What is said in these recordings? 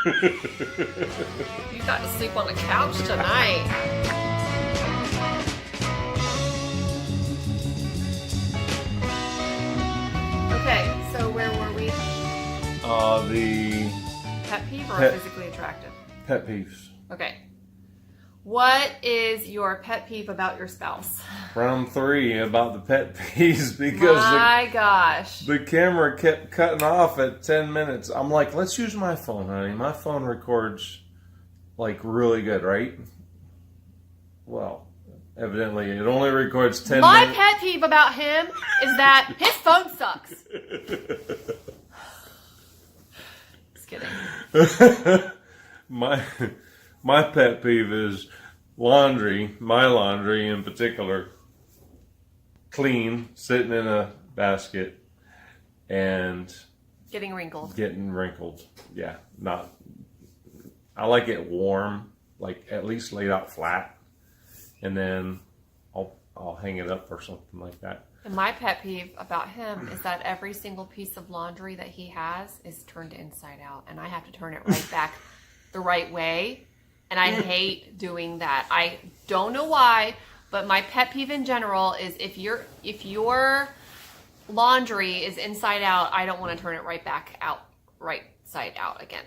You got to sleep on the couch tonight. Okay, so where were we? The Pet peeve or Pet- physically attractive? pet peeves. Okay. What is your pet peeve about your spouse? Round 3 about the pet peeves because My gosh. the camera kept cutting off at 10 minutes. I'm like, let's use my phone, honey. My phone records like really good, right? Well, evidently it only records 10 My minutes. pet peeve about him is that his phone sucks. Just kidding. My pet peeve is laundry, my laundry in particular, clean, sitting in a basket, and Getting wrinkled. getting wrinkled. Yeah, I like it warm, like at least laid out flat, and then I'll hang it up or something like that. And my pet peeve about him is that every single piece of laundry that he has is turned inside out, and I have to turn it right back the right way. And I hate doing that. I don't know why, but my pet peeve in general is if your laundry is inside out, I don't want to turn it right side out again.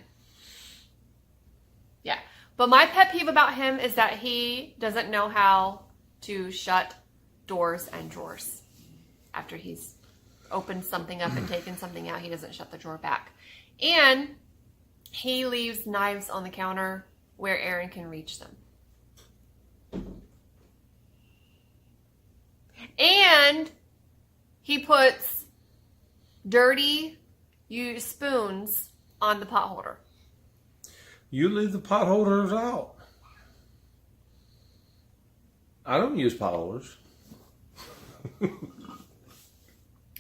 Yeah. But my pet peeve about him is that he doesn't know how to shut doors and drawers. After he's opened something up and taken something out, he doesn't shut the drawer back. And he leaves knives on the counter where Aaron can reach them. And he puts dirty used spoons on the pot holder. You leave the pot holders out. I don't use pot holders.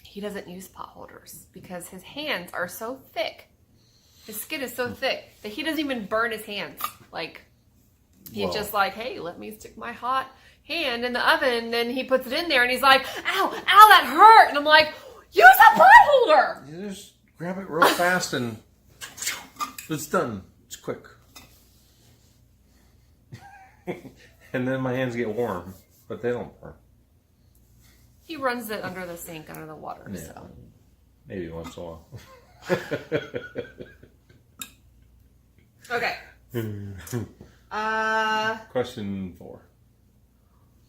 He doesn't use pot holders because his hands are so thick. His skin is so thick that he doesn't even burn his hands. Like, he's just like, hey, let me stick my hot hand in the oven. And then he puts it in there and he's like, ow, that hurt. And I'm like, use a pot holder. You just grab it real fast and it's done. It's quick. And then my hands get warm, but they don't burn. He runs it under the sink, under the water. Yeah, So. maybe once in a while. Okay. Question 4.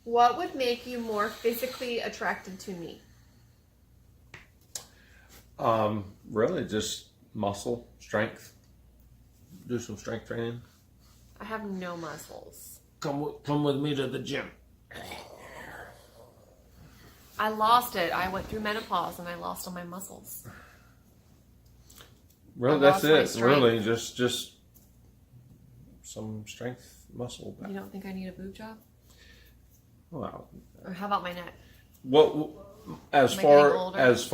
What would make you more physically attracted to me? Really just muscle, strength. Do some strength training. I have no muscles. Come with me to the gym. I lost it. I went through menopause and I lost all my muscles. Really, I that's lost my it. strength. Really, just some strength muscle back. You don't think I need a boob job? Wow. Or how about my neck? What as Am I far getting older? as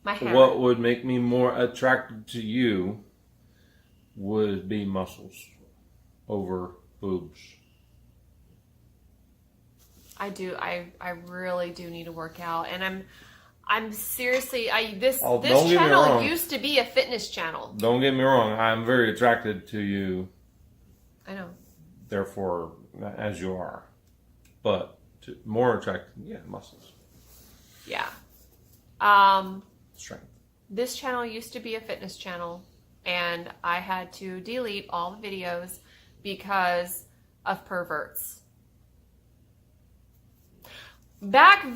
My hair? what would make me more attracted to you would be muscles over boobs. I do. I really do need to work out, and I'm seriously. This Don't get me channel wrong. used to be a fitness channel. Don't get me wrong. I'm very attracted to you. I know. Therefore, as you are, but more attracted, muscles, Yeah. strength. This channel used to be a fitness channel, and I had to delete all the videos because of perverts. Back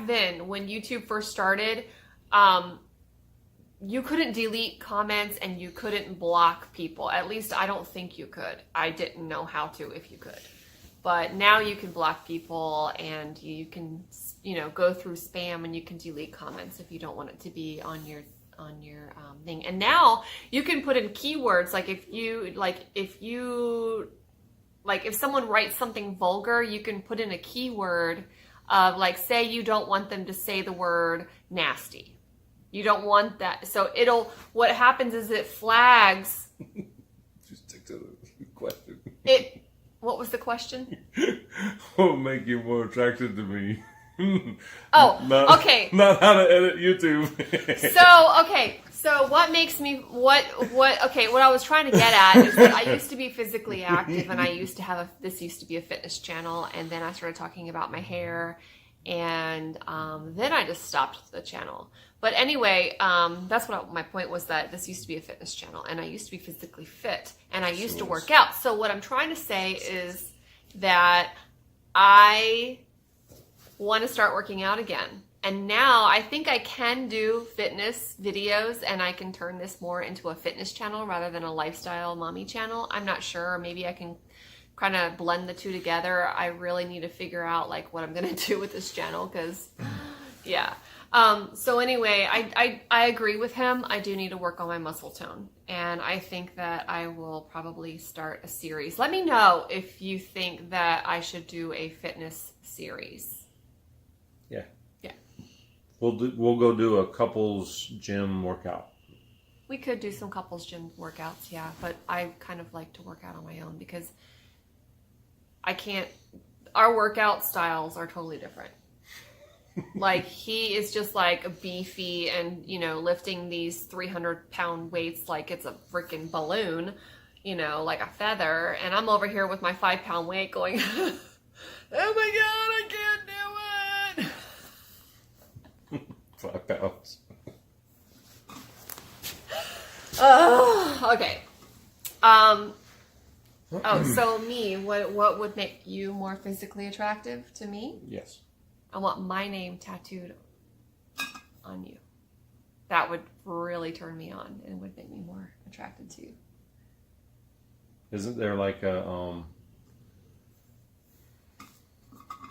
then, when YouTube first started, you couldn't delete comments and you couldn't block people. At least I don't think you could. I didn't know how to if you could. But now you can block people and you can, go through spam and you can delete comments if you don't want it to be on your thing. And now you can put in keywords if someone writes something vulgar, you can put in a keyword of say you don't want them to say the word nasty. You don't want that. So what happens is it flags. Just stick to the question. What was the question? What would make you more attracted to me? Oh, okay. Not how to edit YouTube. So what makes me what I was trying to get at is that I used to be physically active, and I used to have this used to be a fitness channel, and then I started talking about my hair, and then I just stopped the channel. But anyway, that's what my point was, that this used to be a fitness channel, and I used to be physically fit, and I used to work out. So what I'm trying to say is that I want to start working out again. And now I think I can do fitness videos, and I can turn this more into a fitness channel rather than a lifestyle mommy channel. I'm not sure. Maybe I can kind of blend the two together. I really need to figure out like what I'm going to do with this channel, because yeah. So anyway, I agree with him. I do need to work on my muscle tone, and I think that I will probably start a series. Let me know if you think that I should do a fitness series. Yeah. Yeah. We'll go do a couples gym workout. We could do some couples gym workouts, yeah, but I kind of like to work out on my own because I can't, our workout styles are totally different. Like, he is just like beefy and, you know, lifting these 300-pound weights like it's a freaking balloon, you know, like a feather. And I'm over here with my 5-pound weight going, oh my God, I can't do it. 5 pounds. Okay. Oh, so me, what would make you more physically attractive to me? Yes. I want my name tattooed on you. That would really turn me on and would make me more attracted to you. Isn't there like a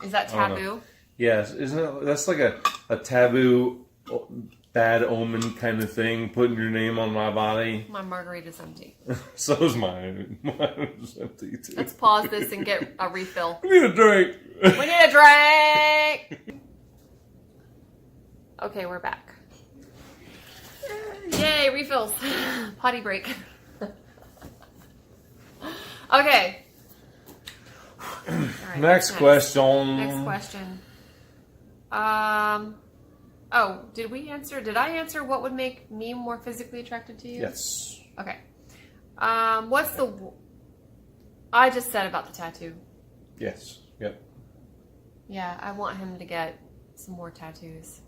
Is that taboo? Yes, isn't it? That's like a taboo, bad omen kind of thing. Putting your name on my body. My margarita's empty. So is mine. Mine is empty too. Let's pause this and get a refill. We need a drink. We need a drink. Okay, we're back. Yay, refills. Potty break. Okay. All right, Next question. Next question. Oh, did I answer what would make me more physically attracted to you? Yes. Okay. I just said about the tattoo. Yes. Yep. Yeah, I want him to get some more tattoos.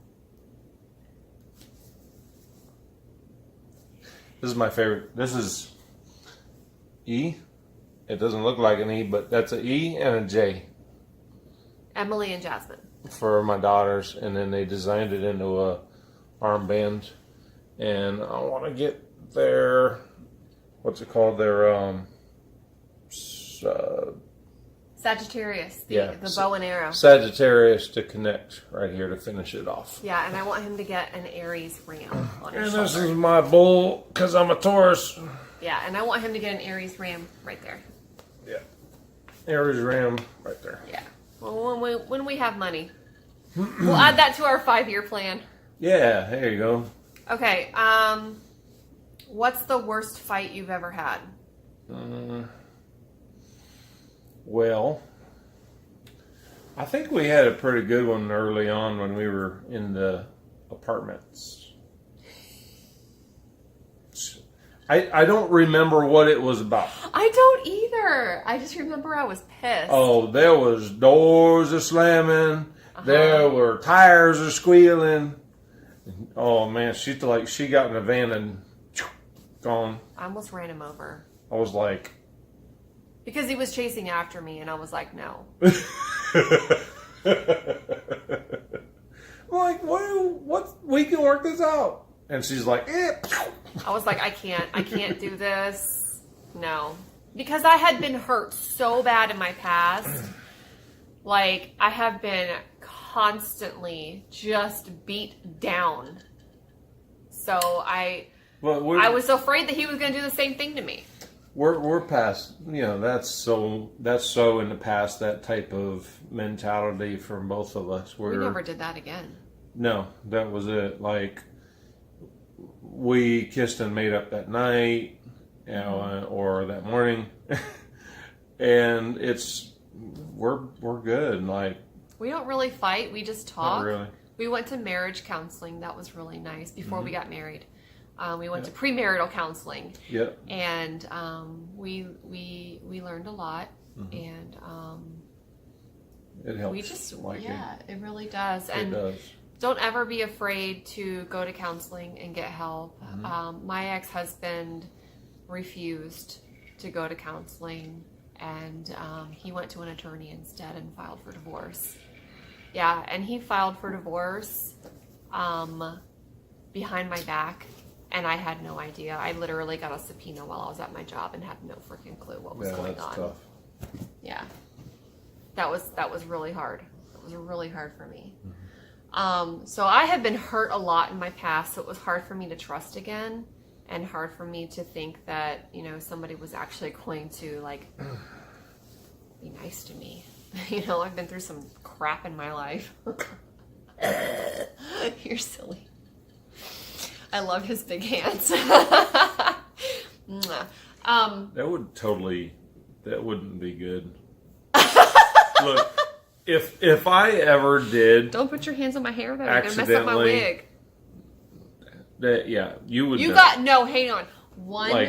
This is my favorite. This is E. It doesn't look like an E, but that's an E and a J. Emily and Jasmine. For my daughters, and then they designed it into a armband. And I want to get their, what's it called? Their Sagittarius, the bow and arrow. Sagittarius to connect right here to finish it off. Yeah, and I want him to get an Aries ram on his And shoulder. this is my bull, because I'm a Taurus. Yeah, and I want him to get an Aries ram right there. Yeah. Aries ram right there. Yeah. Well, when we have money. We'll add that to our 5-year plan. Yeah, there you go. Okay, what's the worst fight you've ever had? Well, I think we had a pretty good one early on when we were in the apartments. I don't remember what it was about. I don't either. I just remember I was pissed. Oh, there was doors a slamming. There were tires a squealing. Oh man, she got in the van and gone. I almost ran him over. I was like, because he was chasing after me, and I was like, no. I'm like, what? We can work this out. And she's like, eh. I was like, I can't do this. No. Because I had been hurt so bad in my past. Like, I have been constantly just beat down. So I was afraid that he was going to do the same thing to me. We're past, that's so in the past, that type of mentality from both of us. We never did that again. No, that was it. Like, we kissed and made up that night, or that morning, and we're good. Like, we don't really fight. We just talk. Not really. We went to marriage counseling. That was really nice before we got married. We went to premarital counseling. Yep. And we learned a lot. And it helps. we just, it really does. And it does. don't ever be afraid to go to counseling and get help. My ex-husband refused to go to counseling, and he went to an attorney instead and filed for divorce. Yeah, and he filed for divorce behind my back, and I had no idea. I literally got a subpoena while I was at my job and had no freaking clue what was going on. Tough. Yeah, that was really hard. It was really hard for me. So I have been hurt a lot in my past, so it was hard for me to trust again, and hard for me to think that, you know, somebody was actually going to, like, be nice to me. You know, I've been through some crap in my life. You're silly. I love his big hands. That wouldn't be good. Look, if I ever did, don't put your hands on my hair, though. You're gonna mess up my wig. You would. Hang on.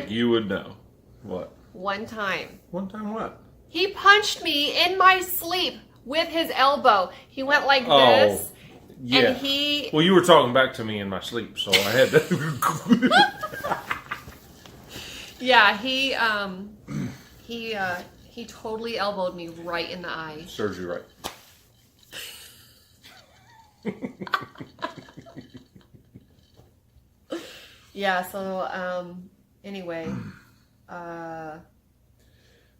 You would know what. One time. One time what? He punched me in my sleep with his elbow. He went like this. Yeah. And he. Well, you were talking back to me in my sleep, so I had to. Yeah, he totally elbowed me right in the eye. Serves you right. Yeah, so anyway,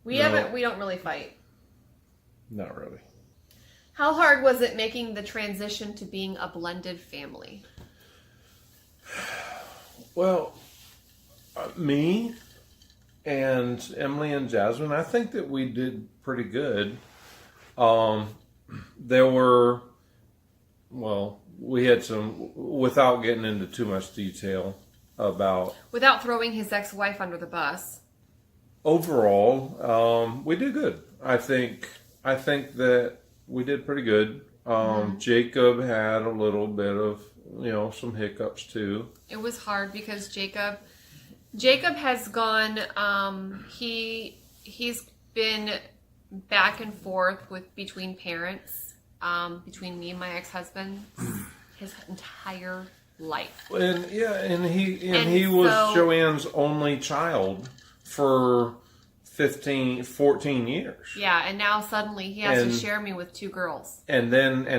we don't really fight. Not really. How hard was it making the transition to being a blended family? Well, me and Emily and Jasmine, I think that we did pretty good. We had some, without getting into too much detail about... Without throwing his ex-wife under the bus. Overall, we did good. I think that we did pretty good. Jacob had a little bit of, some hiccups too. It was hard because Jacob has gone, he's been back and forth between parents, between me and my ex-husband his entire life. And he was Joanne's only child for 14 years. Yeah, and now suddenly he has to share me with two girls. And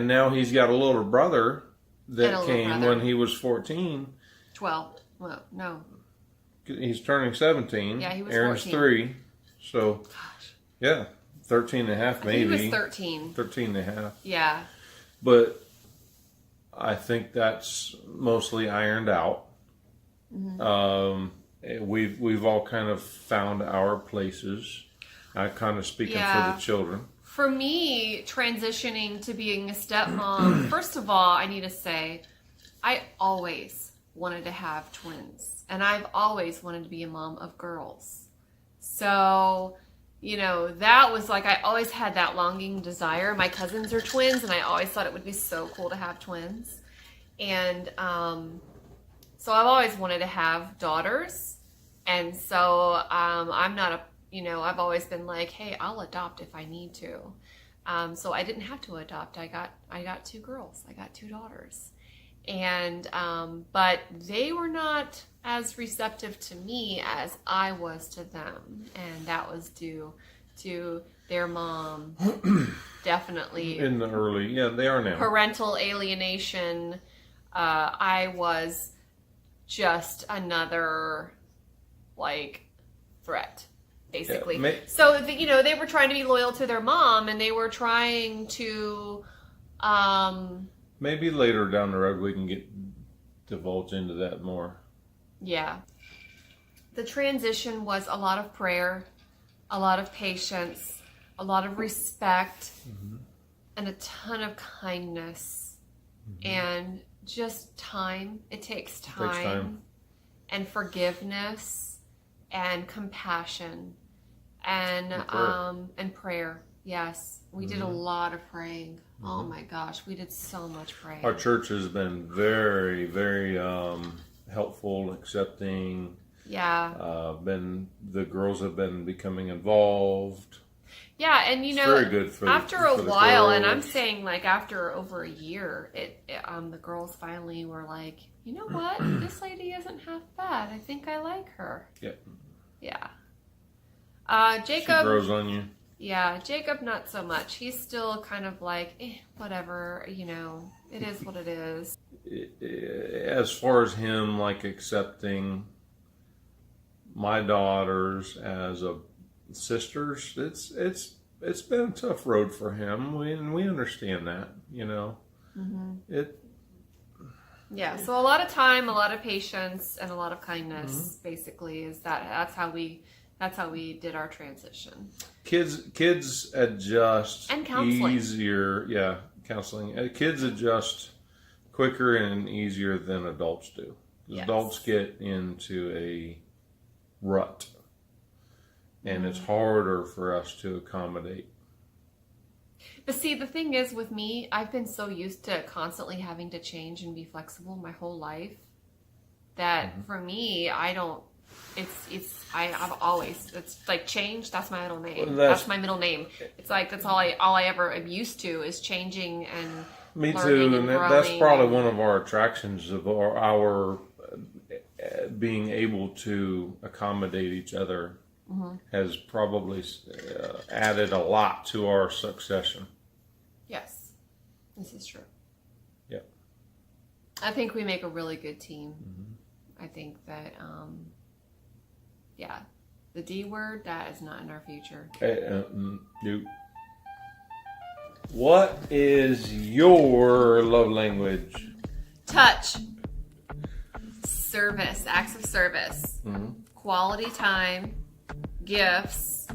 now he's got a little brother that came when he was 14. 12. Well, no. He's turning 17. Yeah, he was Aaron's 14. 3. So, yeah, 13 and a half maybe. He was 13. 13 and a half. Yeah. But I think that's mostly ironed out. We've all kind of found our places. I kind of speaking for the children. For me, transitioning to being a stepmom, first of all, I need to say, I always wanted to have twins. And I've always wanted to be a mom of girls. So, that was like, I always had that longing desire. My cousins are twins, and I always thought it would be so cool to have twins. And so I've always wanted to have daughters. And so I'm not I've always been like, hey, I'll adopt if I need to. So I didn't have to adopt. I got two girls. I got two daughters. And but they were not as receptive to me as I was to them, and that was due to their mom definitely in the early, they are now, parental alienation. I was just another threat, basically. So they were trying to be loyal to their mom, and they were trying to maybe later down the road we can divulge into that more. Yeah. The transition was a lot of prayer, a lot of patience, a lot of respect, and a ton of kindness, and just time. It takes time. And forgiveness and compassion and prayer. Yes, we did a lot of praying. Oh my gosh, we did so much praying. Our church has been very, very helpful, accepting. Yeah. The girls have been becoming involved. Yeah, and It's very good for after the, a for the while, girls. and I'm saying like after over a year, the girls finally were like, you know what, this lady isn't half bad. I think I like her. Yep. Yeah. She Jacob. grows on you. Yeah, Jacob not so much. He's still kind of like, whatever, you know, it is what it is. As far as him like accepting my daughters as sisters, it's been a tough road for him. We understand that, you know. Mm-hmm. Yeah, so a lot of time, a lot of patience, and a lot of kindness. Basically, that's how we did our transition. Kids adjust and counseling. easier. Yeah, counseling. Kids adjust quicker and easier than adults do. Yes. Adults get into a rut, and it's harder for us to accommodate. But see, the thing is with me, I've been so used to constantly having to change and be flexible my whole life that for me, I've always, it's like change, that's my middle name. Well, that's my middle name. It's like, that's all I ever am used to is changing and me too, and that's probably one of our attractions of our being able to accommodate each other has probably added a lot to our succession. Yes, this is true. Yeah. I think we make a really good team. I think that, yeah, the D word, that is not in our future. Nope. What is your love language? Touch. Service. Acts of service. Quality time. Gifts.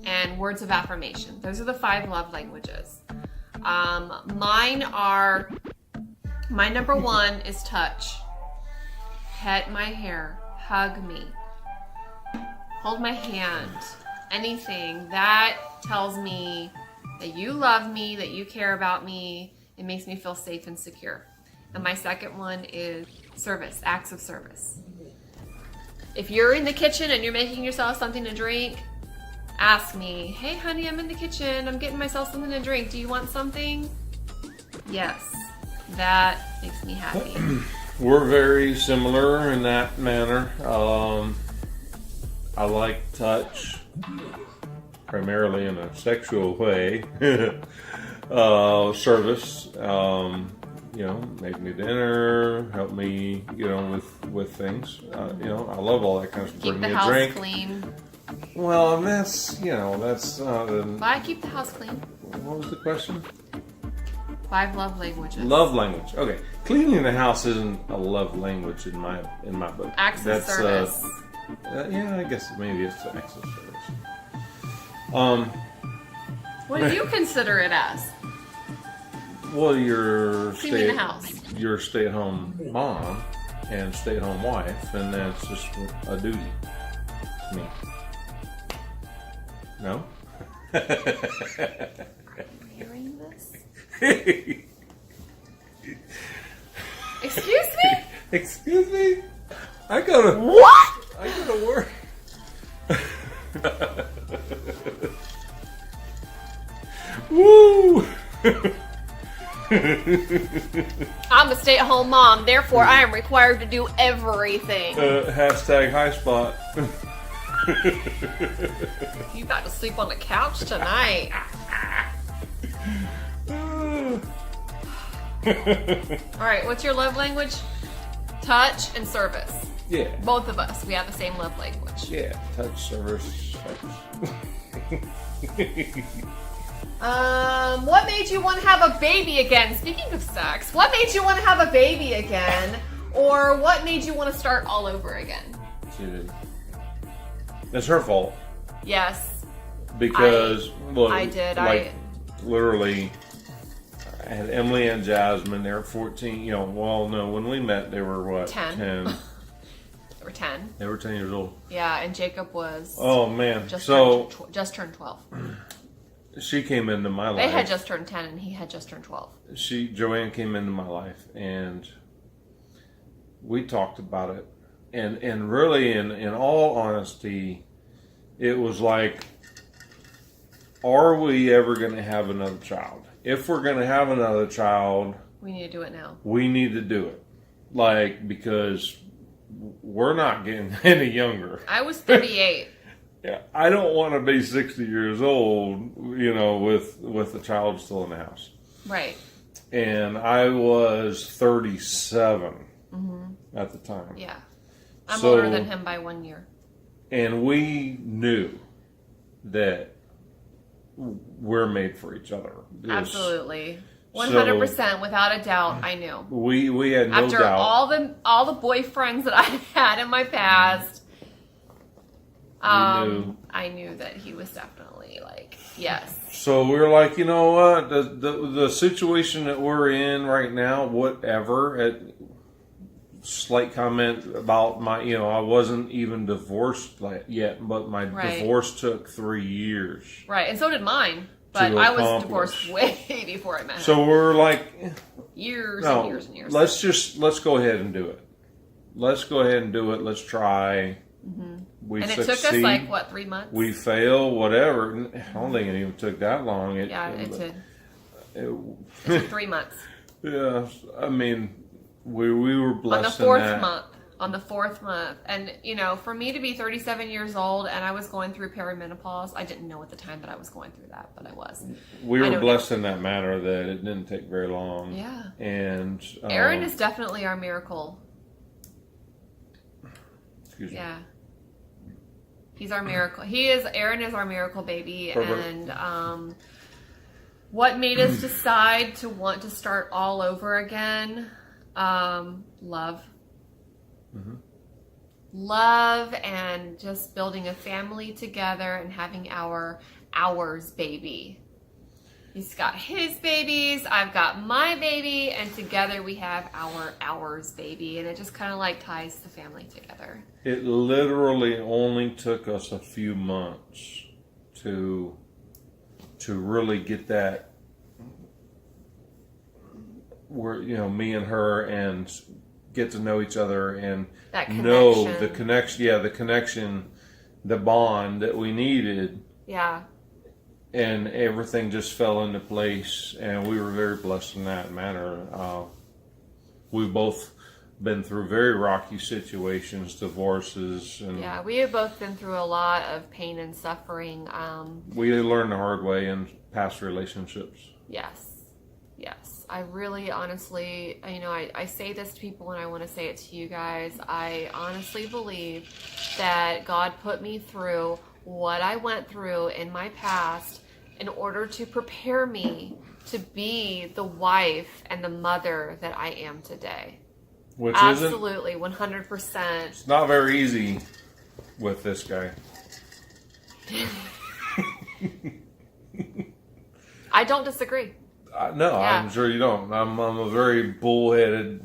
And words of affirmation. Those are the 5 love languages. My number 1 is touch. Pet my hair. Hug me. Hold my hand. Anything that tells me that you love me, that you care about me. It makes me feel safe and secure. And my second one is service, acts of service. If you're in the kitchen and you're making yourself something to drink, ask me, hey honey, I'm in the kitchen, I'm getting myself something to drink. Do you want something? Yes, that makes me happy. We're very similar in that manner. I like touch, primarily in a sexual way. Service, make me dinner, help me get on with things. I love all that kind of stuff. Keep Bring the me a house drink. clean. Well, that's not. Why keep the house clean? What was the question? 5 love languages. Love language. Okay, cleaning the house isn't a love language in my book. Acts of service. Yeah, I guess maybe it's acts of service. What do you consider it as? Well, you're Cleaning the house. You're a stay-at-home mom and stay-at-home wife, and that's just a duty to me. No? Are you hearing this? Excuse me? Excuse me? I gotta work. Woo! I'm a stay-at-home mom, therefore I am required to do everything. Hashtag high spot. You got to sleep on the couch tonight. Alright, what's your love language? Touch and service. Yeah. Both of us, we have the same love language. Yeah, touch, service, sex. What made you want to have a baby again? Speaking of sex, what made you want to have a baby again? Or what made you want to start all over again? She did. It's her fault. Yes. Because, I did. Literally, I had Emily and Jasmine. They were 14. When we met, they were what? 10. 10. They were 10. They were 10 years old. Yeah, and Jacob was. Oh man! Just turned 12. She came into my life. They had just turned 10, and he had just turned 12. Joanne came into my life, and we talked about it, and really, in all honesty, it was like, are we ever going to have another child? If we're going to have another child, we need to do it now. We need to do it, like, because we're not getting any younger. I was 38. Yeah, I don't want to be 60 years old, with a child still in the house. Right. And I was 37 at the time. Yeah. I'm older than him by 1 year. And we knew that we're made for each other. Absolutely. 100%, without a doubt, I knew. We had no After doubt. all the boyfriends that I had in my past, I knew that he was definitely like, yes. So we were like, you know what, the situation that we're in right now, whatever. Slight comment about I wasn't even divorced yet, but my divorce took 3 years. Right, and so did mine. But I was divorced way before I met him. So we're like, years and years and years. Let's go ahead and do it. Let's go ahead and do it. Let's try. We and it succeed. took us like, what, 3 months? We fail, whatever. I don't think it even took that long. It did. It took 3 months. Yeah, I mean, we were blessed on the fourth month. And, for me to be 37 years old and I was going through perimenopause, I didn't know at the time that I was going through that, but I was. We were blessed in that manner that it didn't take very long. Yeah. And Aaron is definitely our miracle. Excuse me. Yeah. He's our miracle. Aaron is our miracle baby. Perfect. And what made us decide to want to start all over again? Love. Love and just building a family together and having ours baby. He's got his babies, I've got my baby, and together we have ours baby, and it just kind of like ties the family together. It literally only took us a few months to really get that, where me and her and get to know each other and know the connection, the bond that we needed. Yeah. And everything just fell into place, and we were very blessed in that manner. We've both been through very rocky situations, divorces, and yeah, we have both been through a lot of pain and suffering. We learned the hard way in past relationships. Yes. I really honestly, I say this to people and I want to say it to you guys. I honestly believe that God put me through what I went through in my past in order to prepare me to be the wife and the mother that I am today. Which absolutely, 100%. It's not very easy with this guy. I don't disagree. No, yeah. I'm sure you don't. I'm a very bullheaded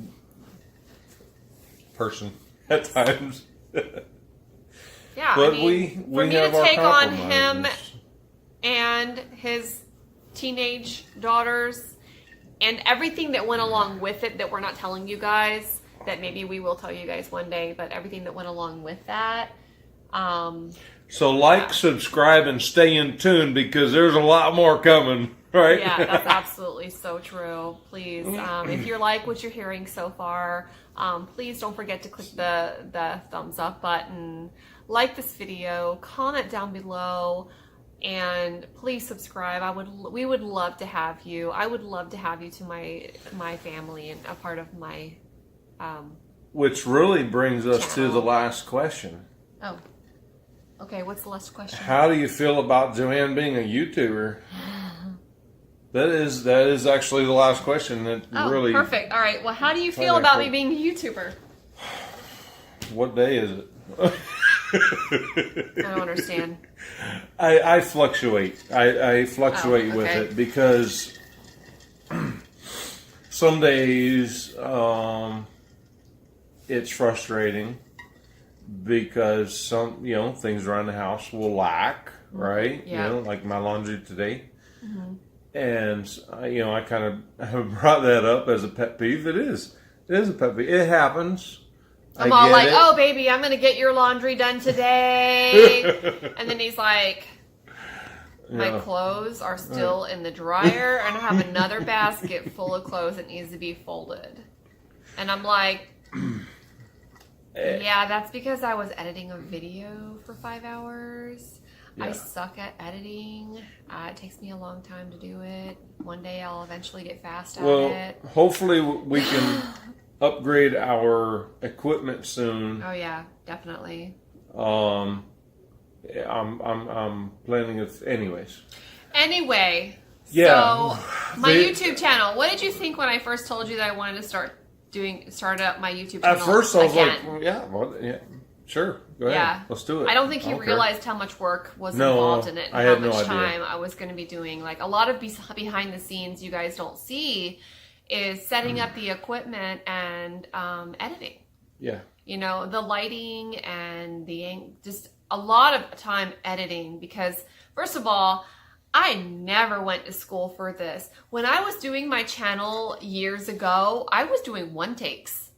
person at times. Yeah, but for me to take on him and his teenage daughters and everything that went along with it that we're not telling you guys, that maybe we will tell you guys one day, but everything that went along with that. So subscribe, and stay in tune, because there's a lot more coming, right? Yeah, that's absolutely so true. Please, if you like what you're hearing so far, please don't forget to click the thumbs up button, like this video, comment down below, and please subscribe. We would love to have you. I would love to have you to my family and a part of my which really brings us channel. To the last question. Oh. Okay, what's the last question? How do you feel about Joanne being a YouTuber? That is actually the last question. Really perfect. All right. Well, how do you feel about me being a YouTuber? What day is it? I don't understand. I fluctuate. I fluctuate with it, because some days it's frustrating, because some things around the house will lack, right? Yeah. Like my laundry today. And I kind of brought that up as a pet peeve. It is a pet peeve. It happens. I'm all like, oh, baby, I'm going to get your laundry done today. And then he's like, my clothes are still in the dryer, and I have another basket full of clothes that needs to be folded. And I'm like, yeah, that's because I was editing a video for 5 hours. Yeah. I suck at editing. It takes me a long time to do it. One day I'll eventually get fast at it. Hopefully we can upgrade our equipment soon. Oh yeah, definitely. I'm planning it anyways. Anyway, yeah. So my YouTube channel. What did you think when I first told you that I wanted to start up my YouTube channel? At first I was like, yeah, sure, go ahead. Yeah. Let's do it. I don't think you realized how much work was involved in it and how much time I was going to be doing. Like a lot of behind the scenes you guys don't see is setting up the equipment and editing. Yeah. You know, the lighting and just a lot of time editing because, first of all, I never went to school for this. When I was doing my channel years ago, I was doing one takes.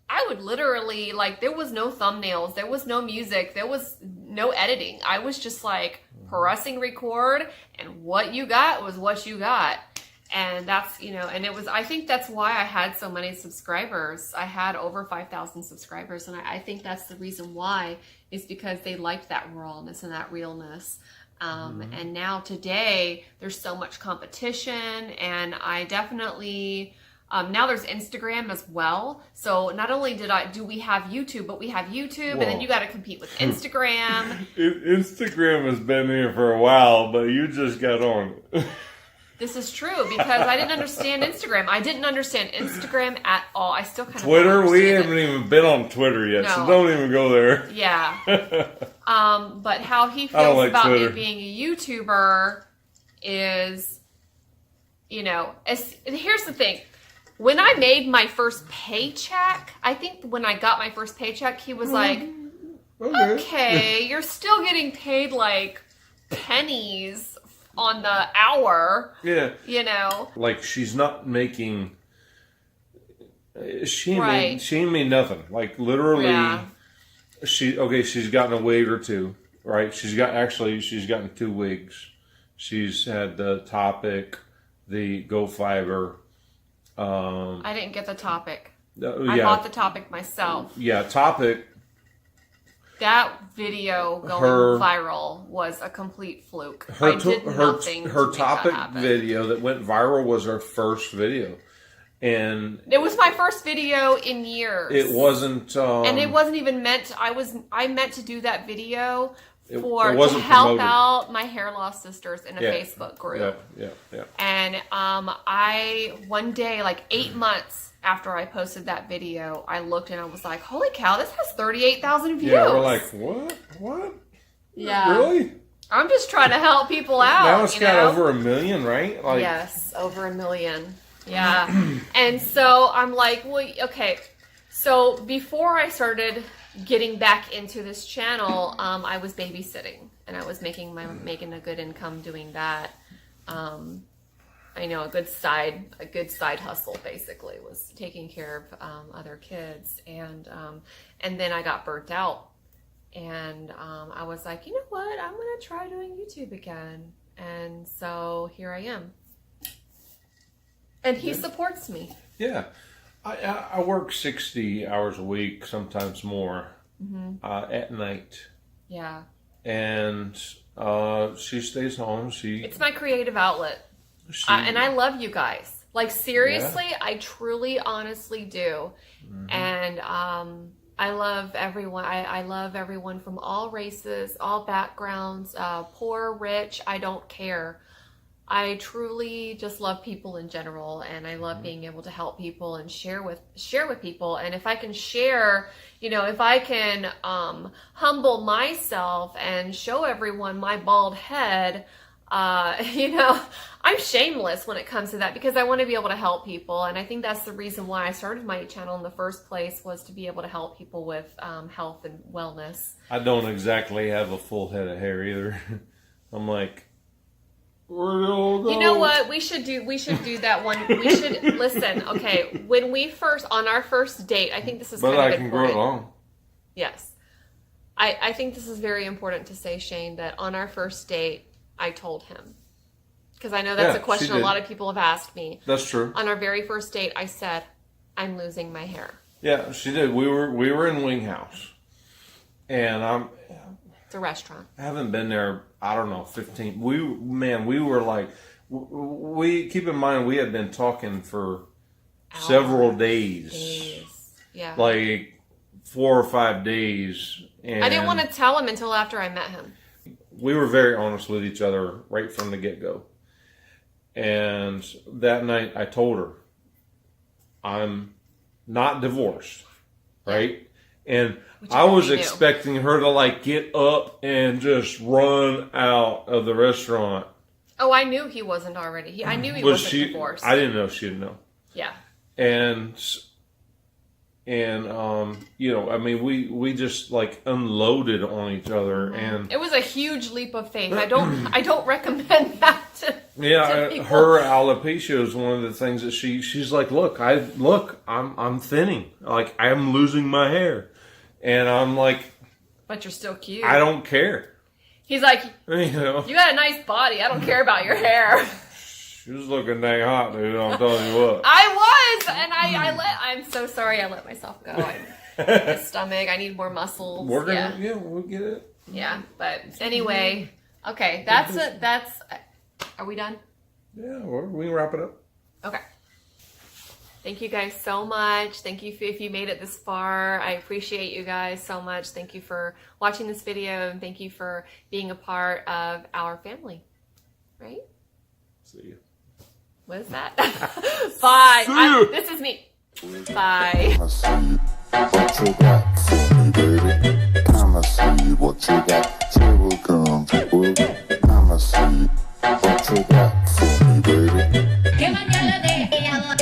I would literally, like, there was no thumbnails, there was no music, there was no editing. I was just like pressing record, and what you got was what you got. And that's, you know, and it was, I think that's why I had so many subscribers. I had over 5,000 subscribers, and I think that's the reason why, is because they liked that rawness and that realness. And now today, there's so much competition, and I definitely, now there's Instagram as well. So not only do we have YouTube, but we have YouTube, and then you got to compete with Instagram. Instagram has been here for a while, but you just got on it. This is true, because I didn't understand Instagram. I didn't understand Instagram at all. I still kind of Twitter, we haven't even been on Twitter yet, so don't even go there. Yeah. But how he feels about Twitter. Me being a YouTuber is, you know, here's the thing. When I made my first paycheck, I think when I got my first paycheck, he was like, okay, you're still getting paid like pennies on the hour. Yeah. You know? Like, she's not making... She ain't made nothing. Like, literally, she's gotten a wig or two, right? She's gotten 2 wigs. She's had the Topic, the Go Fiber. I didn't get the Topic. I bought the Topic myself. Yeah, Topic. That video going viral was a complete fluke. I did nothing to make Topic that happen. Video that went viral was her first video. And it was my first video in years. It wasn't... and it wasn't even meant... I meant to do that video to help out my hair loss sisters in a Facebook group. Yeah. And one day, like 8 months after I posted that video, I looked and I was like, holy cow, this has 38,000 views. Yeah, we're like, what? Yeah. Really? I'm just trying to help people out. Now it's got over 1 million, right? Like, yes, over 1 million. Yeah. And so I'm like, well, okay. So before I started getting back into this channel, I was babysitting, and I was making a good income doing that. I know a good side hustle basically was taking care of other kids, and then I got burnt out, and I was like, you know what, I'm gonna try doing YouTube again, and so here I am, and he supports me. Yeah, I work 60 hours a week, sometimes more, at night. Yeah, and she stays home. It's my creative outlet. And I love you guys. Like, seriously, I truly, honestly do. And I love everyone. I love everyone from all races, all backgrounds, poor, rich. I don't care. I truly just love people in general, and I love being able to help people and share with people. And if I can share, you know, if I can humble myself and show everyone my bald head, you know, I'm shameless when it comes to that, because I want to be able to help people. And I think that's the reason why I started my channel in the first place, was to be able to help people with health and wellness. I don't exactly have a full head of hair either. I'm like Where'd it all go? You know what? We should do that one. We should listen. Okay, when we first on our first date, I think this is. But kind I of can important. grow it long. Yes, I think this is very important to say, Shane. That on our first date, I told him because I know that's a question a lot of people have asked me. That's true. On our very first date, I said, "I'm losing my hair." Yeah, she did. We were in Wing House, and It's a restaurant. I haven't been there. I don't know, 15. We were like, we keep in mind we had been talking for several days. Yeah, like 4 or 5 days. And I didn't want to tell him until after I met him. we were very honest with each other right from the get-go. And that night I told her, I'm not divorced, right? And I was expecting her to like get up and just run out of the restaurant. Oh, I knew he wasn't already. I knew he wasn't divorced. I didn't know she didn't know. Yeah. And you know, I mean, we just like unloaded on each other, and it was a huge leap of faith. I don't recommend that to people. Her alopecia is one of the things that she's like, look, I'm thinning, like I'm losing my hair, and I'm like, but you're still cute. I don't care. He's like, you know, you got a nice body. I don't care about your hair. She was looking dang hot, dude. I'm telling you what. I was, and I'm so sorry I let myself go. My stomach. I need more muscles. We'll get it. Yeah, but anyway, okay, that's it. Are we done? Yeah, we can wrap it up. Okay. Thank you guys so much. Thank you if you made it this far. I appreciate you guys so much. Thank you for watching this video, and thank you for being a part of our family. Right? See you. What is that? Bye. This is me. Bye. What you got for me, baby? I'ma see what you got. Trouble come, I'ma see what you got for me, baby. Que mañana de ella,